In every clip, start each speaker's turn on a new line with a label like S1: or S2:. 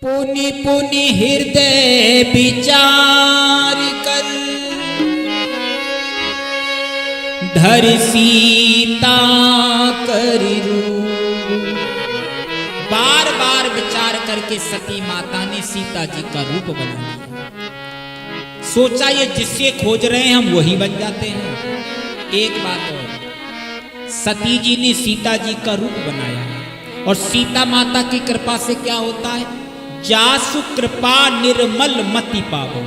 S1: पुनि पुनि हृदय विचार कर धर सीता करि रूप। बार बार विचार करके सती माता ने सीता जी का रूप बना लिया। सोचा ये जिससे खोज रहे हैं हम वही बन जाते हैं। एक बात और, सती जी ने सीता जी का रूप बनाया और सीता माता की कृपा से क्या होता है, जासु कृपा निर्मल मति पावो।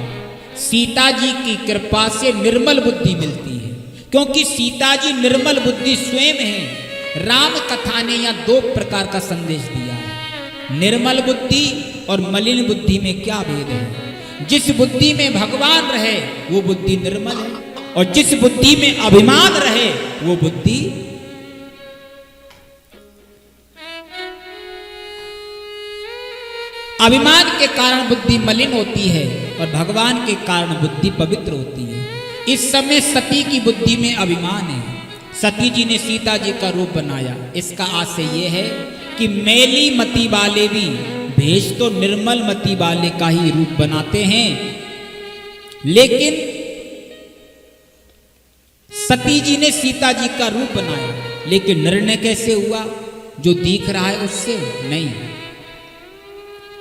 S1: सीता जी की कृपा से निर्मल बुद्धि मिलती है, क्योंकि सीता जी निर्मल बुद्धि स्वयं है। राम कथा ने यहाँ दो प्रकार का संदेश दिया है, निर्मल बुद्धि और मलिन बुद्धि में क्या भेद है। जिस बुद्धि में भगवान रहे वो बुद्धि निर्मल है, और जिस बुद्धि में अभिमान रहे वो बुद्धि अभिमान के कारण बुद्धि मलिन होती है और भगवान के कारण बुद्धि पवित्र होती है। इस समय सती की बुद्धि में अभिमान है। सती जी ने सीता जी का रूप बनाया। इसका आशय यह है कि मैली मति वाले भी भेष तो निर्मल मति वाले का ही रूप बनाते हैं, लेकिन सती जी ने सीता जी का रूप बनाया, लेकिन निर्णय कैसे हुआ, जो दिख रहा है उससे नहीं।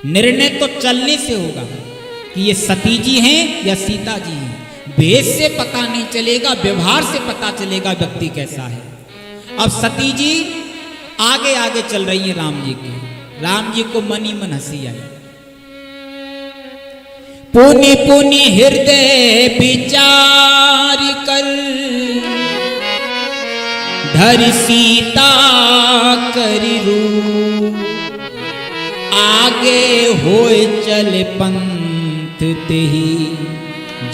S1: निर्णय तो चलने से होगा कि ये सती जी हैं या सीता जी हैं। भेष से पता नहीं चलेगा, व्यवहार से पता चलेगा व्यक्ति कैसा है। अब सती जी आगे आगे चल रही है राम जी के। राम जी को मन ही मन हंसी आई। पुनि पुनि हृदय विचार कर धर सीता करि रूप। आगे होए चले पंथ तेहि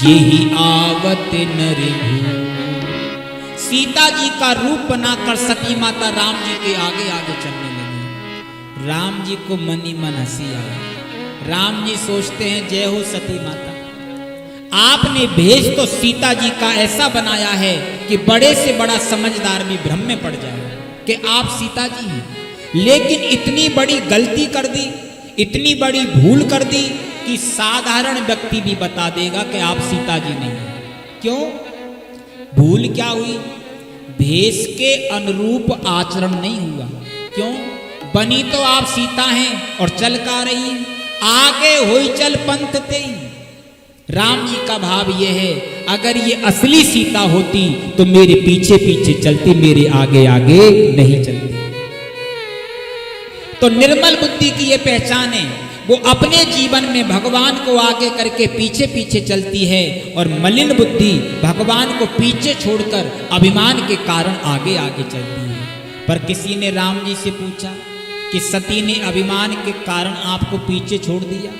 S1: जेहि आवत नर भूप। सीता जी का रूप बनाकर सती माता राम जी के आगे आगे चलने लगी। राम जी को मन ही मन हंसी आई। राम जी सोचते हैं, जय हो सती माता, आपने भेष तो सीता जी का ऐसा बनाया है कि बड़े से बड़ा समझदार भी भ्रम में पड़ जाए कि आप सीता जी हैं, लेकिन इतनी बड़ी गलती कर दी, इतनी बड़ी भूल कर दी कि साधारण व्यक्ति भी बता देगा कि आप सीता जी नहीं हैं। क्यों? भूल क्या हुई? भेष के अनुरूप आचरण नहीं हुआ। क्यों? बनी तो आप सीता हैं और चल का रही हैं। आगे होई चल पंथ तेई। राम जी का भाव यह है, अगर ये असली सीता होती तो मेरे पीछे पीछे चलती, मेरे आगे आगे नहीं चलती। तो निर्मल बुद्धि की ये पहचान है, वो अपने जीवन में भगवान को आगे करके पीछे पीछे चलती है, और मलिन बुद्धि भगवान को पीछे छोड़कर अभिमान के कारण आगे आगे चलती है। पर किसी ने राम जी से पूछा कि सती ने अभिमान के कारण आपको पीछे छोड़ दिया,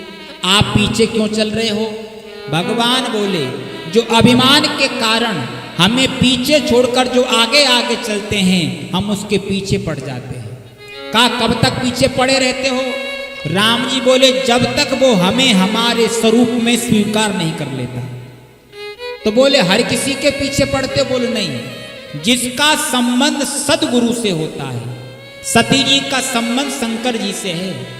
S1: आप पीछे क्यों चल रहे हो? भगवान बोले, जो अभिमान के कारण हमें पीछे छोड़कर जो आगे आगे चलते हैं, हम उसके पीछे पड़ जाते हैं। कहा, कब तक पीछे पड़े रहते हो? राम जी बोले, जब तक वो हमें हमारे स्वरूप में स्वीकार नहीं कर लेता। तो बोले, हर किसी के पीछे पड़ते? बोले नहीं, जिसका संबंध सदगुरु से होता है। सती जी का संबंध शंकर जी से है।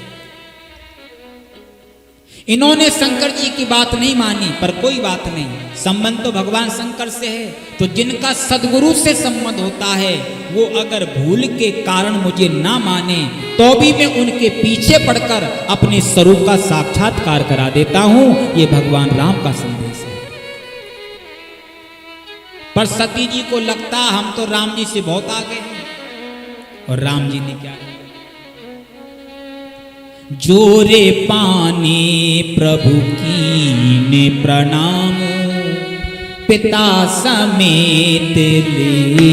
S1: इन्होंने शंकर जी की बात नहीं मानी, पर कोई बात नहीं, संबंध तो भगवान शंकर से है। तो जिनका सदगुरु से संबंध होता है, वो अगर भूल के कारण मुझे ना माने तो भी मैं उनके पीछे पड़कर अपने स्वरूप का साक्षात्कार करा देता हूं। ये भगवान राम का संदेश है। पर सती जी को लगता हम तो राम जी से बहुत आगे हैं, और राम जी ने क्या किया? जोरे पाने प्रभु कीने प्रणाम, पिता समेत लेनी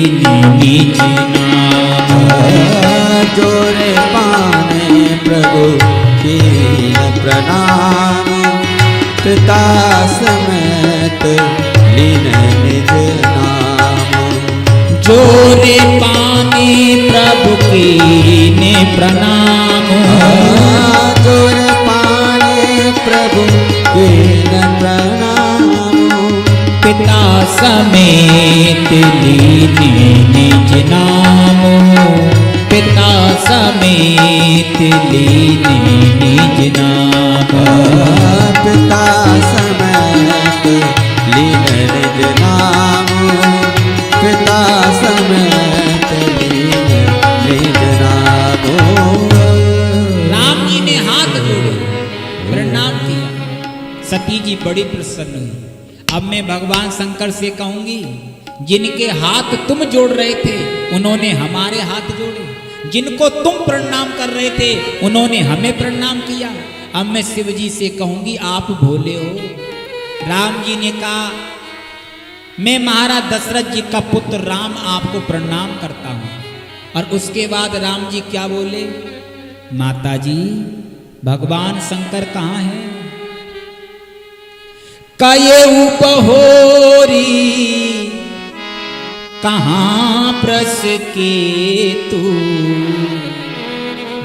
S1: निज नाम।
S2: जोरे पाने प्रभु कीने प्रणाम, पिता समेत लेनी निज नाम।
S1: जोरे पाने प्रभु कीने प्रणाम,
S2: जोरे पाने प्रभु कीने प्रणाम।
S1: पिता समेत लीनी निज नाम, पिता समेत लीनी निज नाम।
S2: पिता समेत लीन निज नाम, पिता समेत लीन निज नाम।
S1: राम जी ने हाथ जोड़े, प्रणाम किया। सती जी बड़ी प्रसन्न हुई। अब मैं भगवान शंकर से कहूंगी, जिनके हाथ तुम जोड़ रहे थे उन्होंने हमारे हाथ जोड़े, जिनको तुम प्रणाम कर रहे थे उन्होंने हमें प्रणाम किया। अब मैं शिव जी से कहूंगी, आप भोले हो। राम जी ने कहा, मैं महाराज दशरथ जी का पुत्र राम आपको प्रणाम करता हूं। और उसके बाद राम जी क्या बोले, माता जी भगवान शंकर कहाँ है? कये उपहोरी कहाँ प्रस के तू,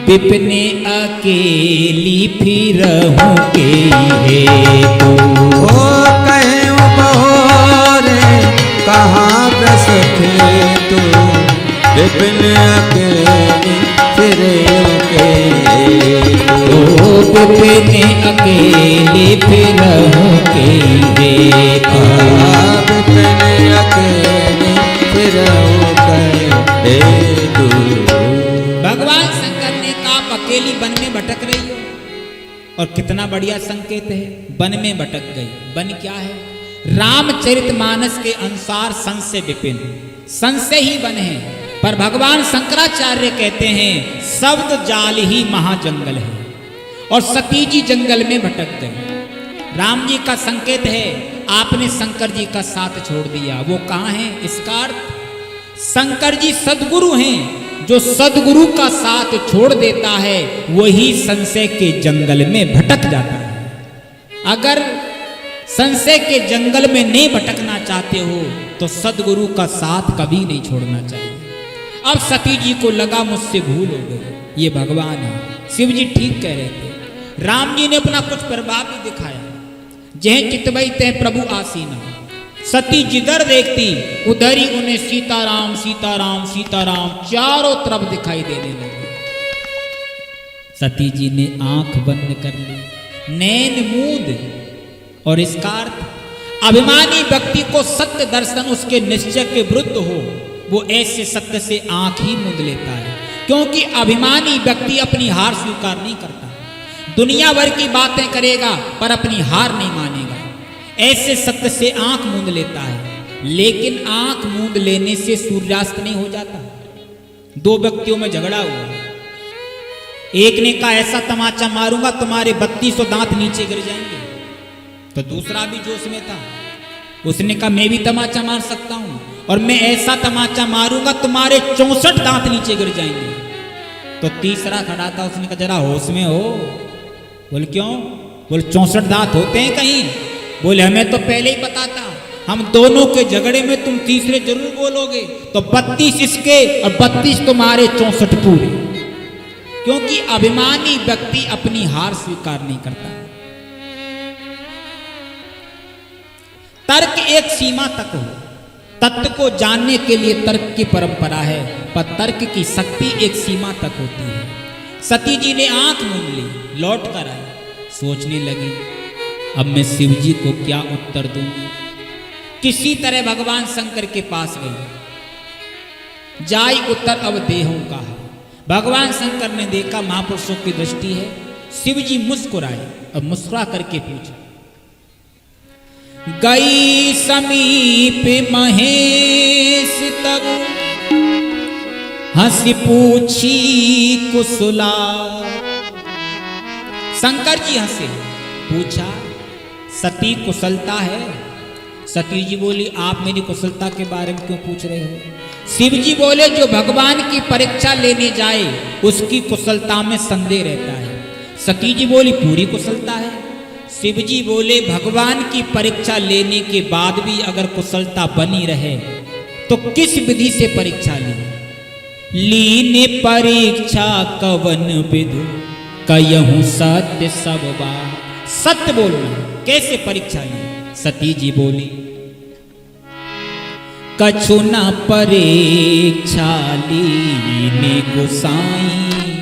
S1: विपिने अकेली फिरहूं के हेतु।
S2: ओ कहे उपहोरे कहाँ प्रस के तू, विपिन अकेली फिरहूं के हेतु।
S1: विपिने अकेली फिरहूं के हेतु।
S2: विपिन अकेली फिरहूं के हेतु।
S1: भगवान शंकर ने कहा, आप अकेली वन में भटक रही हो। और कितना बढ़िया संकेत है, वन में भटक गई। वन क्या है? रामचरितमानस के अनुसार संशय विपिन, संशय ही वन है। पर भगवान शंकराचार्य कहते हैं शब्द जाल ही महाजंगल है। और सती जी जंगल में भटक गई। राम जी का संकेत है, आपने शंकर जी का साथ छोड़ दिया। वो कहाँ है? इसका अर्थ शंकर जी सदगुरु हैं। जो सदगुरु का साथ छोड़ देता है वही संशय के जंगल में भटक जाता है। अगर संशय के जंगल में नहीं भटकना चाहते हो तो सदगुरु का साथ कभी नहीं छोड़ना चाहिए। अब सती जी को लगा मुझसे भूल हो गई, ये भगवान है। शिव जी ठीक कह रहे थे। राम जी ने अपना कुछ प्रभाव भी दिखाया। जह चितवई तह प्रभु आसीना, सती जिधर देखती उधर ही उन्हें सीताराम सीताराम सीताराम चारों तरफ दिखाई देने लगे। सती जी ने आंख बंद कर ली, नैन मूंद। और इसका अर्थ, अभिमानी व्यक्ति को सत्य दर्शन उसके निश्चय के विरुद्ध हो, वो ऐसे सत्य से आंख ही मूंद लेता है। क्योंकि अभिमानी व्यक्ति अपनी हार स्वीकार नहीं करता। दुनिया भर की बातें करेगा पर अपनी हार नहीं मानेगा। ऐसे सत्य से आंख मूंद लेता है। लेकिन आंख मूंद लेने से सूर्यास्त नहीं हो जाता। दो व्यक्तियों में झगड़ा हुआ, एक ने कहा ऐसा तमाचा मारूंगा तुम्हारे 3200 दांत नीचे गिर जाएंगे। तो दूसरा भी जोश में था, उसने कहा मैं भी तमाचा मार सकता हूं और मैं ऐसा तमाचा मारूंगा तुम्हारे 64 दांत नीचे गिर जाएंगे। तो तीसरा खड़ा था, उसने कहा जरा होश में हो। बोल क्यों? बोल 64 दांत होते हैं कहीं? बोले हमें तो पहले ही पता था, हम दोनों के झगड़े में तुम तीसरे जरूर बोलोगे। तो 32 इसके और 32 तुम्हारे 64 पूरे। क्योंकि अभिमानी व्यक्ति अपनी हार स्वीकार नहीं करता। तर्क एक सीमा तक हो, तत्व को जानने के लिए तर्क की परंपरा है, पर तर्क की शक्ति एक सीमा तक होती है। सती जी ने आंख मूंद ली, लौट कर आई, सोचने लगी अब मैं शिव जी को क्या उत्तर दूंगी। किसी तरह भगवान शंकर के पास गई। जाई उत्तर अब देहूं कहा। भगवान शंकर ने देखा महापुरुषों की दृष्टि है। शिव जी मुस्कुराए और मुस्कुरा करके पूछा, गई समीप महेश तब हंसी पूछी कुशला। शंकर जी हंसे, पूछा सती कुशलता है? सती जी बोली आप मेरी कुशलता के बारे में क्यों पूछ रहे हो? शिव जी बोले जो भगवान की परीक्षा लेने जाए उसकी कुशलता में संदेह रहता है। सती जी बोली पूरी कुशलता है। शिव जी बोले भगवान की परीक्षा लेने के बाद भी अगर कुशलता बनी रहे तो किस विधि से परीक्षा ली? लीने परीक्षा कवन विधि कयहूं सत्य सब बात। सत्य बोलना कैसे परीक्षा ली? सती जी बोली कछु न परीक्षा लीने गोसाई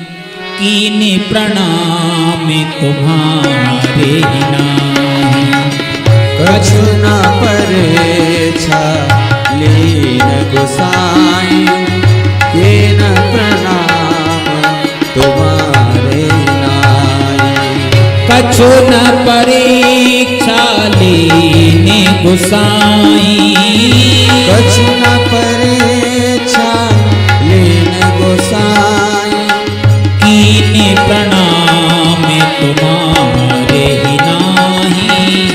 S1: कीने प्रणाम तुम्हारे ही नाहीं।
S2: कछु न परेछा लीन गोसाई, कीन प्रणाम तुम्हारे नाई।
S1: कछु न परीक्षा लेने गोसाई,
S2: कछु न परेछा लीन गोसाई,
S1: कीने प्रणाम तुम्हारे ही नाहीं।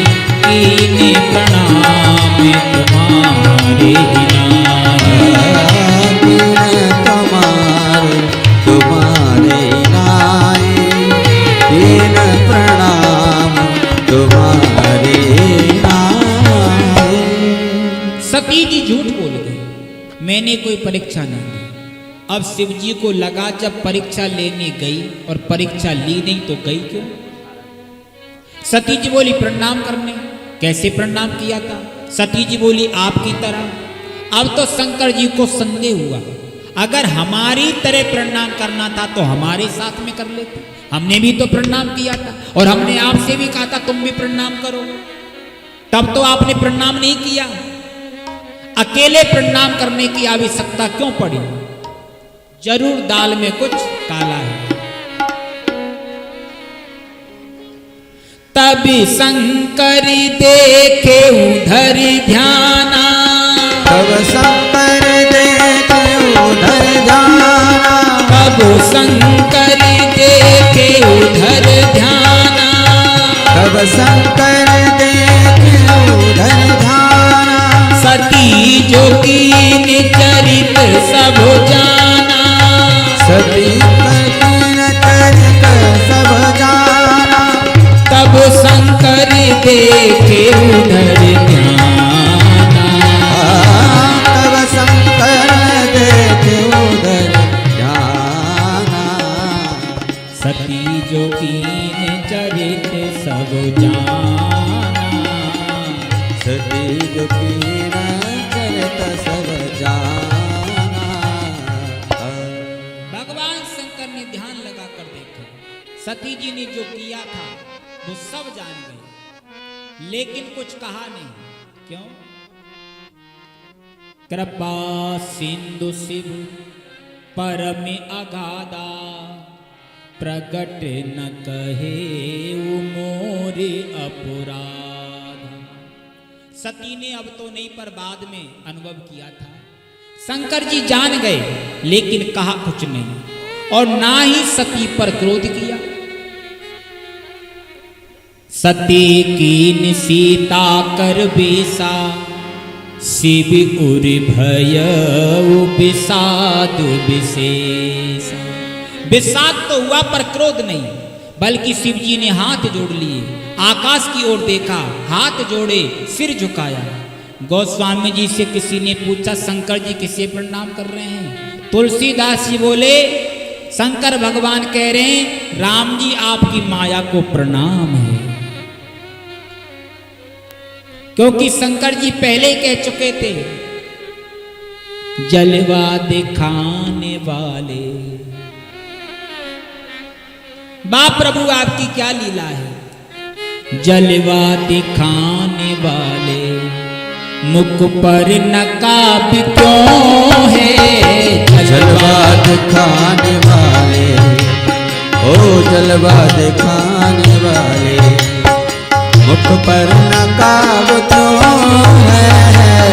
S1: कीने प्रणाम तुम्हारे ही नाहीं।
S2: कीन तुम्हारे तुम्हारे नाई, कीन प्रणाम तुम्हारे नाई।
S1: सती जी झूठ बोल गए, मैंने कोई परीक्षा नहीं दी। अब शिव जी को लगा जब परीक्षा लेने गई और परीक्षा ली नहीं तो गई क्यों। सती जी बोली प्रणाम करने। कैसे प्रणाम किया था। सती जी बोली आपकी तरह। अब तो शंकर जी को संदेह हुआ, अगर हमारी तरह प्रणाम करना था तो हमारे साथ में कर लेते। हमने भी तो प्रणाम किया था और हमने आपसे भी कहा था तुम भी प्रणाम करो, तब तो आपने प्रणाम नहीं किया। अकेले प्रणाम करने की आवश्यकता क्यों पड़ी। जरूर दाल में कुछ काला है। तभी शंकर देखे उधर ध्याना,
S2: तब शंकर देखे उधर ध्याना,
S1: तब शंकर देखे उधर ध्याना,
S2: तब शंकर देखे उधर ध्याना।
S1: सती जोगीन चरित सब जाना,
S2: सती कीन चरित सब जाना,
S1: तब शंकर देखे उधर ध्याना।
S2: तब शंकर देखे उधर ध्याना।
S1: सती जोगीन चरित सब जाना,
S2: सती जो कीन चरित सब जाना।
S1: भगवान शंकर ने ध्यान लगा कर देखा, सती जी ने जो किया था वो सब जान गए, लेकिन कुछ कहा नहीं। क्यों। कृपा सिंधु शिव परम अगाधा, प्रगट न कहे वो मोरे अपराध। सती ने अब तो नहीं पर बाद में अनुभव किया था। शंकर जी जान गए लेकिन कहा कुछ नहीं और ना ही सती पर क्रोध किया। सती कीन सीता कर बेसा, शिव उर भय विषाद विशेष। विषाद तो हुआ पर क्रोध नहीं, बल्कि शिव जी ने हाथ जोड़ लिए, आकाश की ओर देखा, हाथ जोड़े, सिर झुकाया। गोस्वामी जी से किसी ने पूछा शंकर जी किसे प्रणाम कर रहे हैं। तुलसीदास जी बोले शंकर भगवान कह रहे हैं राम जी आपकी माया को प्रणाम है। क्योंकि शंकर जी पहले ही कह चुके थे जलवा दिखाने वाले। बाप प्रभु आपकी क्या लीला है। जलवा दिखाने वाले, मुख पर नकाब क्यों है।
S2: जलवा दिखाने वाले, ओ जलवा दिखाने वाले, मुख पर नकाब क्यों है।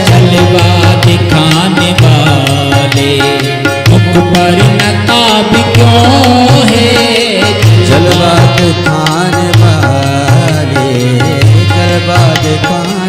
S1: जलवा दिखाने वाले, मुख पर नकाब क्यों है।
S2: जलवा दिखाने वाले, जलवा दिखाने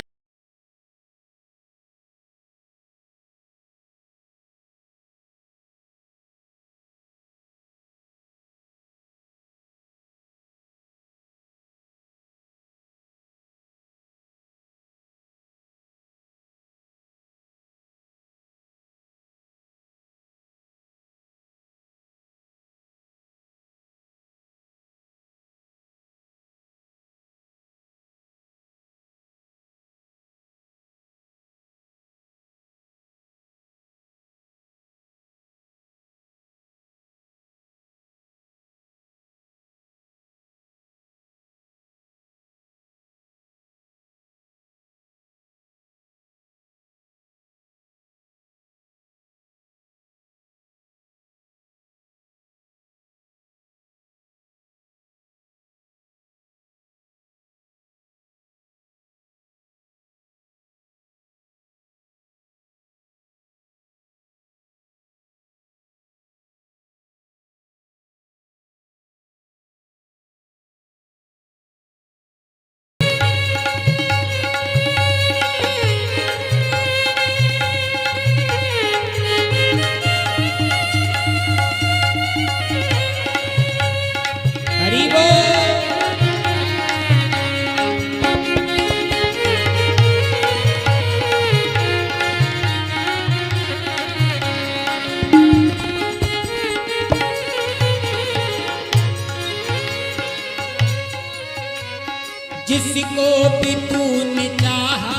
S1: जिसको भी तूने चाहा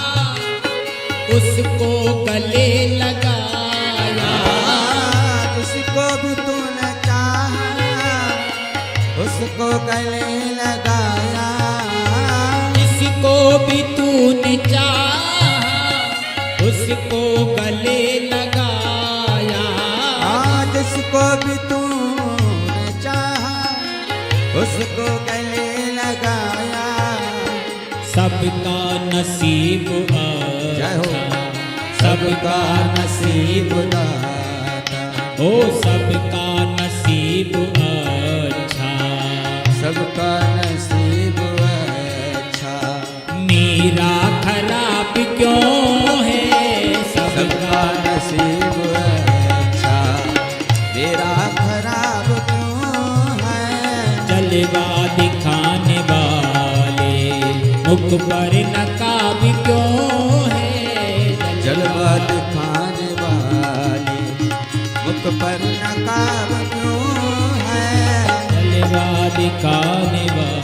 S1: उसको गले लगाया,
S2: जिसको भी तूने चाहा उसको गले लगाया,
S1: जिसको भी तूने चाहा उसको गले लगाया,
S2: जिसको भी तूने चाहा उसको गले लगाया।
S1: सबका नसीब
S2: जय हो।
S1: अच्छा,
S2: सबका नसीब दाता,
S1: ओ सबका नसीब अच्छा,
S2: सबका नसीब अच्छा,
S1: मेरा खराब क्यों है,
S2: सबका नसीब अच्छा, मेरा खराब क्यों है।
S1: जलवा दिखाने वाले मुख पर नकाब क्यों है,
S2: जलवा दिखाने वाले मुख पर नकाब क्यों है।
S1: जलवा दिखाने वाले।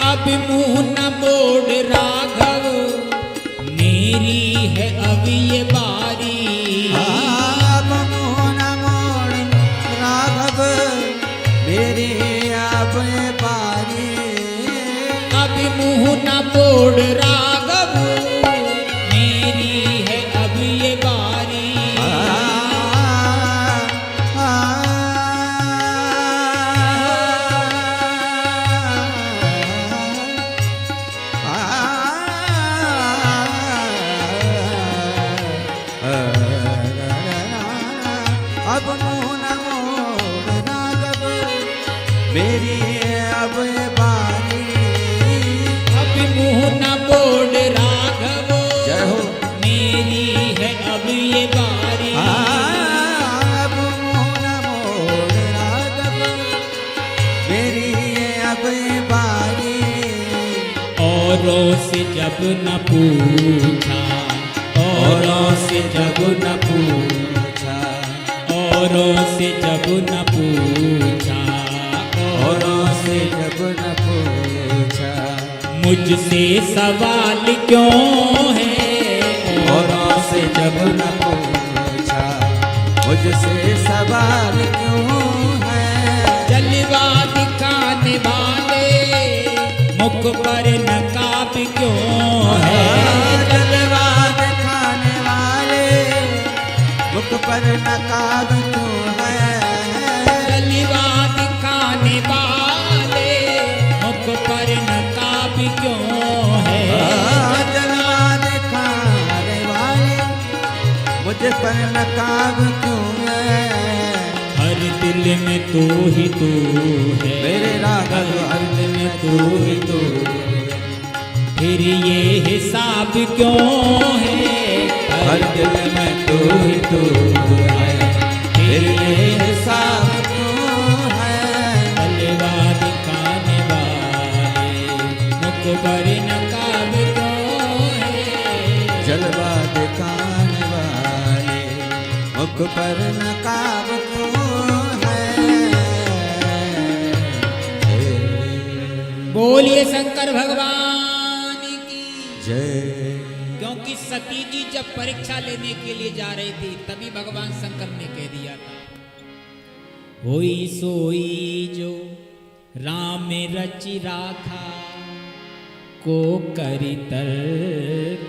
S1: अब मुंह न मोड़ राघव, मेरी है अब ये बारी।
S2: अब मुंह न मोड़ राघव, मेरी अब ये बारी।
S1: अब मुंह न मोड़ राघव, मेरी है अब ये बारी।
S2: अब मुंह न मोड़ राघव, मेरी अब ये बारी।
S1: अब मुंह न मोड़ राघव,
S2: जय हो।
S1: मेरी है अब ये बारी।
S2: अब मुंह न मोड़ राघव, मेरी अब ये बारी।
S1: औरों से जब न पूछा, औरों से जब न पूछा, औरों से जब न पूछा,
S2: औरों से जब न पूछा,
S1: मुझसे सवाल क्यों है,
S2: औरों से जब न पूछा, मुझसे सवाल क्यों है।
S1: जलवा दिखाने वाले मुख पर नकाब क्यों है,
S2: जलवा दिखाने वाले मुख पर नकाब क्यों है।
S1: जलवा दिखाने वाले मुख पर नकाब क्यों है।
S2: जलवा दिखाने वाले मुझ पर नकाब क्यों है।
S1: हर दिल में तू ही तू है,
S2: मेरे राघव
S1: हर दिल में तू ही तू है, फिर ये हिसाब क्यों है।
S2: हर दिल में तू ही तू है, फिर ये हिसाब क्यों है।
S1: जलवा दिखाने वाले मुख पर नकाब क्यों है।
S2: जलवा दिखाने वाले मुख पर नकाब क्यों है।
S1: बोलिए शंकर भगवान की
S2: जय।
S1: क्योंकि सती जी जब परीक्षा लेने के लिए जा रही थी तभी भगवान शंकर ने कह दिया था, होई सोई जो राम रचि राखा, को करी तर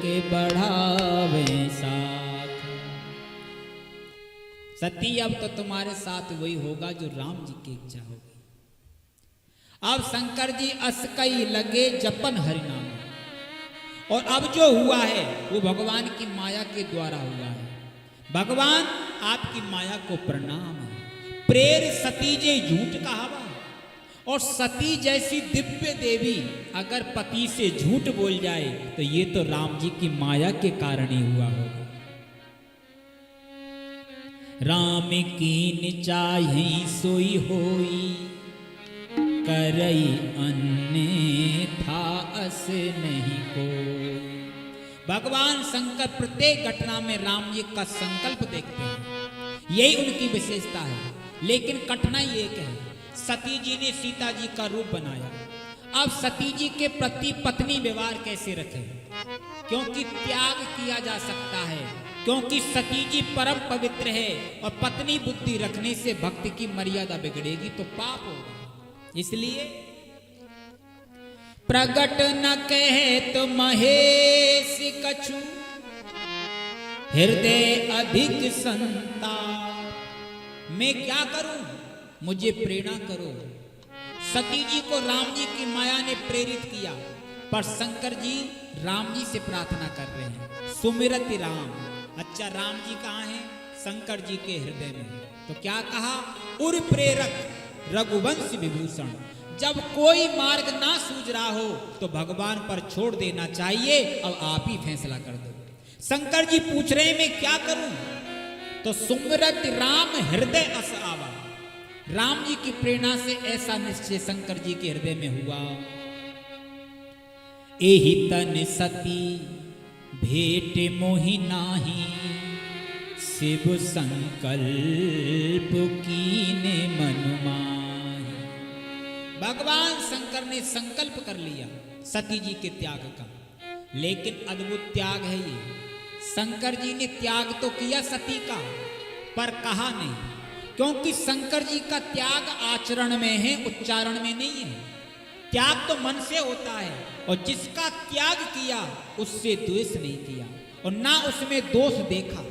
S1: के बढ़ावे साखा। सती अब तो तुम्हारे साथ वही होगा जो राम जी की इच्छा होगी। अब शंकर जी असकई लगे जपन हरिनाम, और अब जो हुआ है वो भगवान की माया के द्वारा हुआ है। भगवान आपकी माया को प्रणाम है। प्रेर सती जे झूठ कहावा, और सती जैसी दिव्य देवी अगर पति से झूठ बोल जाए तो ये तो राम जी की माया के कारण ही हुआ होगा। राम कीन चाहि सोई होई, करई अन्यथा अस नहीं कोई। भगवान शंकर प्रत्येक घटना में राम जी का संकल्प देखते हैं, यही उनकी विशेषता है। लेकिन कठिनाई एक है, सती जी ने सीता जी का रूप बनाया। अब सती जी के प्रति पत्नी व्यवहार कैसे रखें, क्योंकि त्याग किया जा सकता है, क्योंकि सती जी परम पवित्र है और पत्नी बुद्धि रखने से भक्ति की मर्यादा बिगड़ेगी तो पाप होगा। इसलिए प्रगट न कहे तो महेश कछु, हृदय अधिक संताप। मैं क्या करूं, मुझे प्रेरणा करो। सती जी को राम जी की माया ने प्रेरित किया, पर शंकर जी राम जी से प्रार्थना कर रहे हैं, सुमिरत राम। अच्छा, राम जी कहाँ हैं? शंकर जी के हृदय में। तो क्या कहा, उर प्रेरक रघुवंश विभूषण। जब कोई मार्ग ना सूझ रहा हो तो भगवान पर छोड़ देना चाहिए, अब आप ही फैसला कर दो। शंकर जी पूछ रहे हैं मैं क्या करूं, तो सुमिरत राम हृदय अस आवा। राम जी की प्रेरणा से ऐसा निश्चय शंकर जी के हृदय में हुआ। एहि तन सती भेट मोहि नाही, शिव संकल्प कीने मन माही। भगवान शंकर ने संकल्प कर लिया सती जी के त्याग का, लेकिन अद्भुत त्याग है ये। शंकर जी ने त्याग तो किया सती का, पर कहा नहीं, क्योंकि शंकर जी का त्याग आचरण में है, उच्चारण में नहीं है। त्याग तो मन से होता है, और जिसका त्याग किया उससे द्वेष नहीं किया और ना उसमें दोष देखा।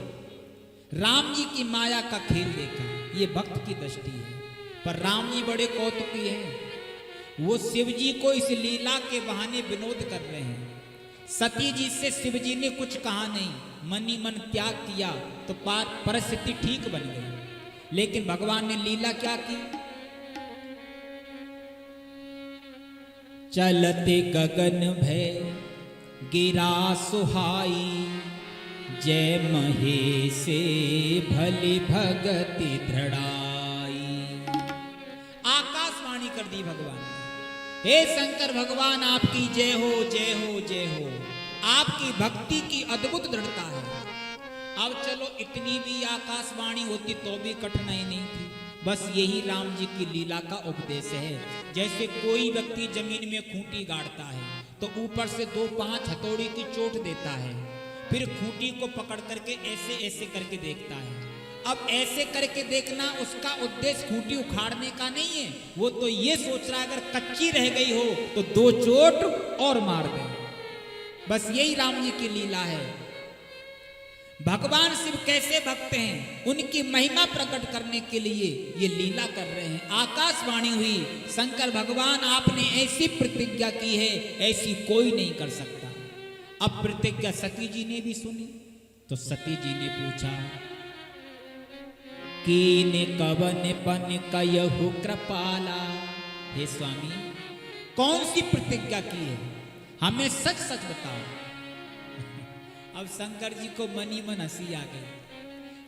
S1: राम जी की माया का खेल देखा, ये भक्त की दृष्टि है। पर राम जी बड़े कौतुकी हैं, वो शिव जी को इस लीला के बहाने विनोद कर रहे हैं। सती जी से शिव जी ने कुछ कहा नहीं, मन ही मन त्याग किया तो परिस्थिति ठीक बन गई। लेकिन भगवान ने लीला क्या की, चलते गगन भय गिरा सुहाई, जय महेशे भली भगति दृढ़ाई। आकाशवाणी कर दी भगवान ने, हे शंकर भगवान आपकी जय हो, जय हो, जय हो। आपकी भक्ति की अद्भुत दृढ़ता है। अब चलो इतनी भी आकाशवाणी होती तो भी कठिनाई नहीं थी, बस यही राम जी की लीला का उपदेश है। जैसे कोई व्यक्ति जमीन में खूंटी गाड़ता है तो ऊपर से 2-5 हथौड़ी की चोट देता है, फिर खूंटी को पकड़ करके ऐसे ऐसे करके देखता है। अब ऐसे करके देखना उसका उद्देश्य खूंटी उखाड़ने का नहीं है, वो तो ये सोच रहा है अगर कच्ची रह गई हो तो 2 चोट और मार दे। बस यही राम जी की लीला है। भगवान शिव कैसे भक्त हैं, उनकी महिमा प्रकट करने के लिए ये लीला कर रहे हैं। आकाशवाणी हुई, शंकर भगवान आपने ऐसी प्रतिज्ञा की है, ऐसी कोई नहीं कर सकता। अब प्रतिज्ञा सती जी ने भी सुनी, तो सती जी ने पूछा, कीन कवन पन कयहु कृपाला। हे स्वामी, कौन सी प्रतिज्ञा की है, हमें सच सच बताओ। अब शंकर जी को मन ही मन हंसी आ गई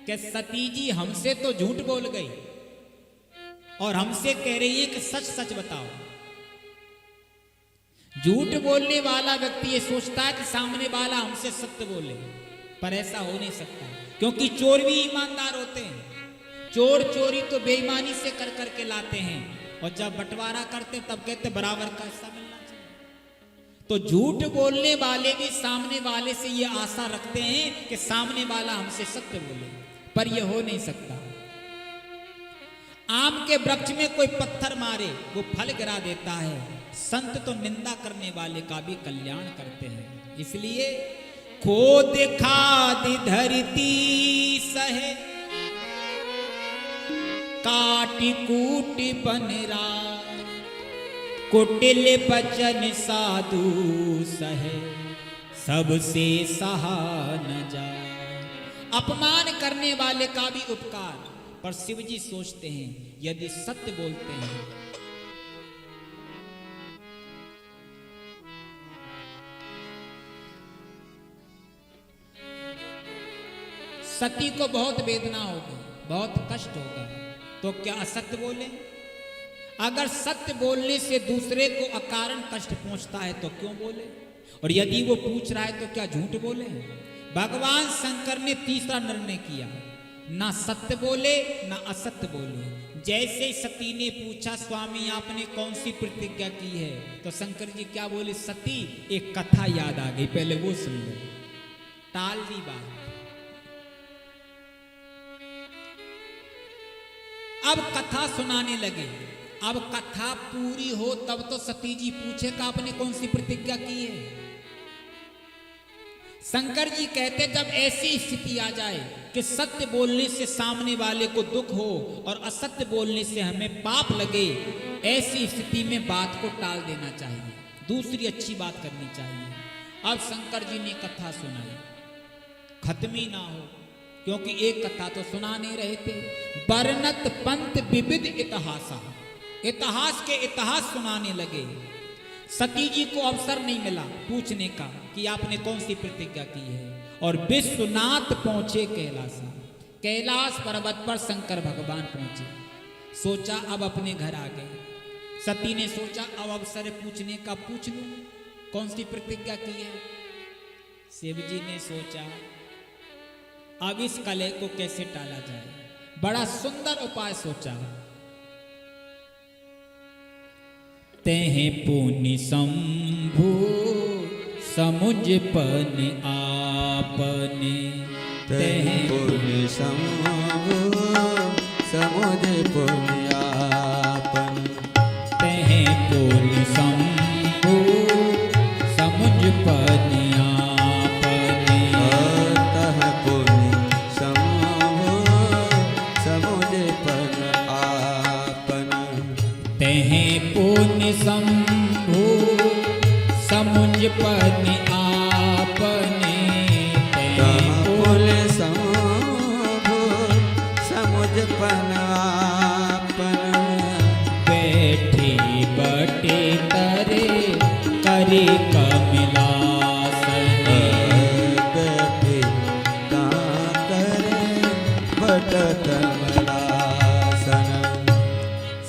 S1: कि सती जी हमसे तो झूठ बोल गई और हमसे कह रही है कि सच सच बताओ। झूठ बोलने वाला व्यक्ति ये सोचता है कि सामने वाला हमसे सत्य बोले, पर ऐसा हो नहीं सकता, क्योंकि चोर भी ईमानदार होते हैं। चोर चोरी तो बेईमानी से कर करके लाते हैं, और जब बंटवारा करते तब कहते बराबर का हिस्सा मिलना चाहिए। तो झूठ बोलने वाले भी सामने वाले से ये आशा रखते हैं कि सामने वाला हमसे सत्य बोले, पर यह हो नहीं सकता। आम के वृक्ष में कोई पत्थर मारे वो फल गिरा देता है, संत तो निंदा करने वाले का भी कल्याण करते हैं। इसलिए खोद खाद धरती सहे, काटी कूटी बनरा, कुटिल बचन साधु सहे, सबसे सहा न जा। अपमान करने वाले का भी उपकार, पर शिव जी सोचते हैं यदि सत्य बोलते हैं सती को बहुत वेदना होगी, बहुत कष्ट होगा, तो क्या असत्य बोले? अगर सत्य बोलने से दूसरे को अकारण कष्ट पहुंचता है तो क्यों बोले? और यदि वो पूछ रहा है तो क्या झूठ बोले? भगवान शंकर ने तीसरा निर्णय किया, ना सत्य बोले ना असत्य बोले। जैसे सती ने पूछा, स्वामी आपने कौन सी प्रतिज्ञा की है, तो शंकर जी क्या बोले? सती एक कथा याद आ गई, पहले वो सुन लो। टाल दी बात। अब कथा सुनाने लगे। अब कथा पूरी हो तब तो सती जी पूछेगा आपने कौन सी प्रतिज्ञा की है। शंकर जी कहते जब ऐसी स्थिति आ जाए कि सत्य बोलने से सामने वाले को दुख हो और असत्य बोलने से हमें पाप लगे, ऐसी स्थिति में बात को टाल देना चाहिए, दूसरी अच्छी बात करनी चाहिए। अब शंकर जी ने कथा सुनाई, खत्म ही ना हो, क्योंकि एक कथा तो सुना नहीं रहे थे। वर्णत पंत विविध इतिहासा, इतिहास के इतिहास सुनाने लगे। सती जी को अवसर नहीं मिला पूछने का कि आपने कौन सी प्रतिज्ञा की है। और विश्वनाथ पहुंचे कैलासा, कैलाश पर्वत पर शंकर भगवान पहुंचे। सोचा अब अपने घर आ गए। सती ने सोचा अब अवसर पूछने का पूछ लूं, कौन सी प्रतिज्ञा की है। शिव जी ने सोचा अब इस कलह को कैसे टाला जाए, बड़ा सुंदर उपाय सोचा। तेह पुनि शंभु समुझ पन आपने,
S2: तेह पुनि शंभु समुझ पुनि आपन,
S1: तेह पुनि शंभु समुझ पन आपने,
S2: तह पुनि शंभु समुझ पन आपन,
S1: तेह पुनि शंभु समुझ पन आपने,
S2: तह पुनि शंभु समुझ पन आपन,
S1: बैठी बटे तरे करे कमलासन,
S2: बैठे ता करे बट कमलासन।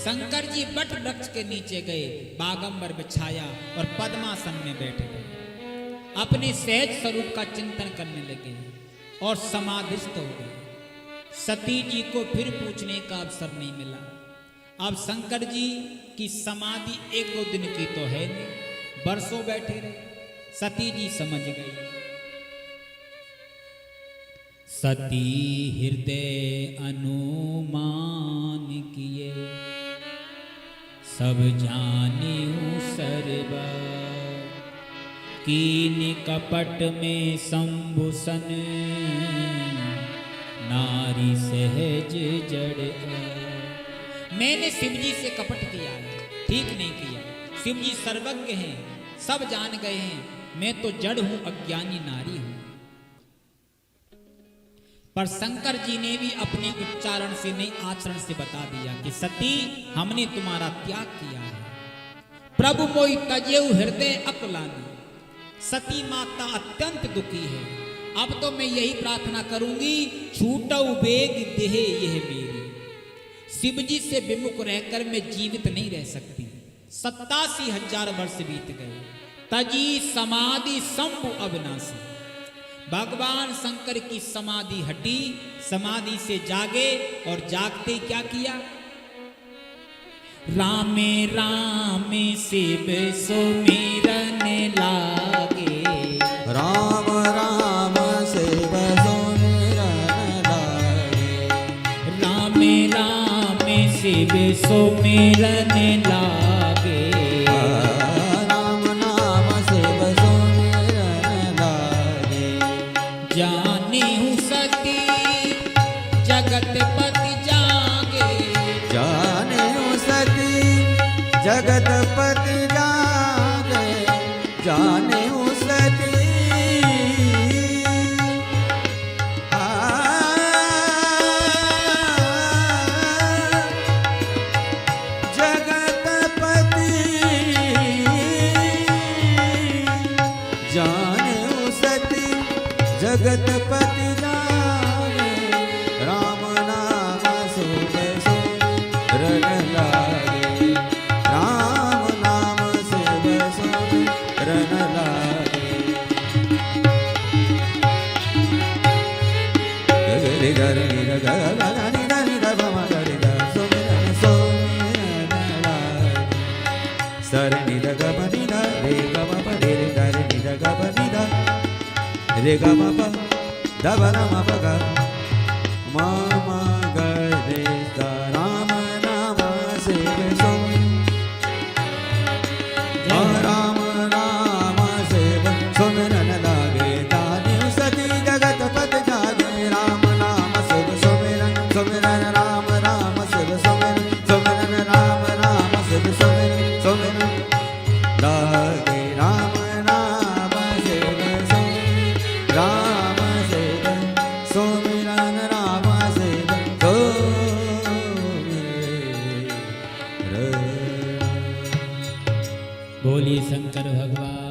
S1: शंकर जी बट वृक्ष के नीचे गए, बागंबर बिछाया और पद्मासन में बैठ गए। अपने सहज स्वरूप का चिंतन करने लगे और समाधिस्थ हो गए। सती जी को फिर पूछने का अवसर नहीं मिला। अब शंकर जी की समाधि एक दो दिन की तो है नहीं, बरसों बैठे रहे। सती जी समझ गई। सती हृदय अनुमान किए, सब जानियो सर्वा, कीन कपट में शंभुसन, नारी सहज जड़। मैंने शिव जी से कपट किया है, ठीक नहीं किया। शिव जी सर्वज्ञ हैं, सब जान गए हैं, मैं तो जड़ हूं, अज्ञानी नारी हूं। पर शंकर जी ने भी अपने उच्चारण से नहीं आचरण से बता दिया कि सती हमने तुम्हारा त्याग किया है। प्रभु मोहि तजेउ हृदय अकुलानी, सती माता अत्यंत दुखी है। अब तो मैं यही प्रार्थना करूंगी, छूटऊ बेग देह यह मेरी। शिव जी से विमुख रहकर मैं जीवित नहीं रह सकती। 87,000 वर्ष बीत गए, तजी समाधि शंभु अविनाशी। भगवान शंकर की समाधि हटी, समाधि से जागे और जागते क्या किया? रामे रामे शिव सुमिरन लागे,
S2: राम राम शिव सुमिरन लागे,
S1: रामे रामे शिव सुमिरन लागे,
S2: राम नाम शिव सुमिरन लागे।
S1: जानिहु सती जगतपति जागे,
S2: जानिहु सती जगतपति जागे, जानिहु सती जगतपति, जानिहु सती जगतपति जागे, रन लागे। रे ग रे नि ग ग ग नि द नि द ब म ग रे द सुमिरन लागे। सा रे नि द ग ब नि द रे ग म प रे रे ग रे नि द ग ब नि द रे ग म प द ब न म प ग म म ग रे सा राम नाम सेव सुन। राम नाम सेव सुमिरन लागे। दानी सती जगत पत जागे। राम नाम सेव सुमिरन सुमिरन राम राम सेव सुमिरन सुमिरन राम राम सेव सुमिरन सुमिरन लागे। राम नाम सेव सुमिरन राम सेव सुमिरन राम सेव सुमिरन।
S1: बोलिए शंकर भगवान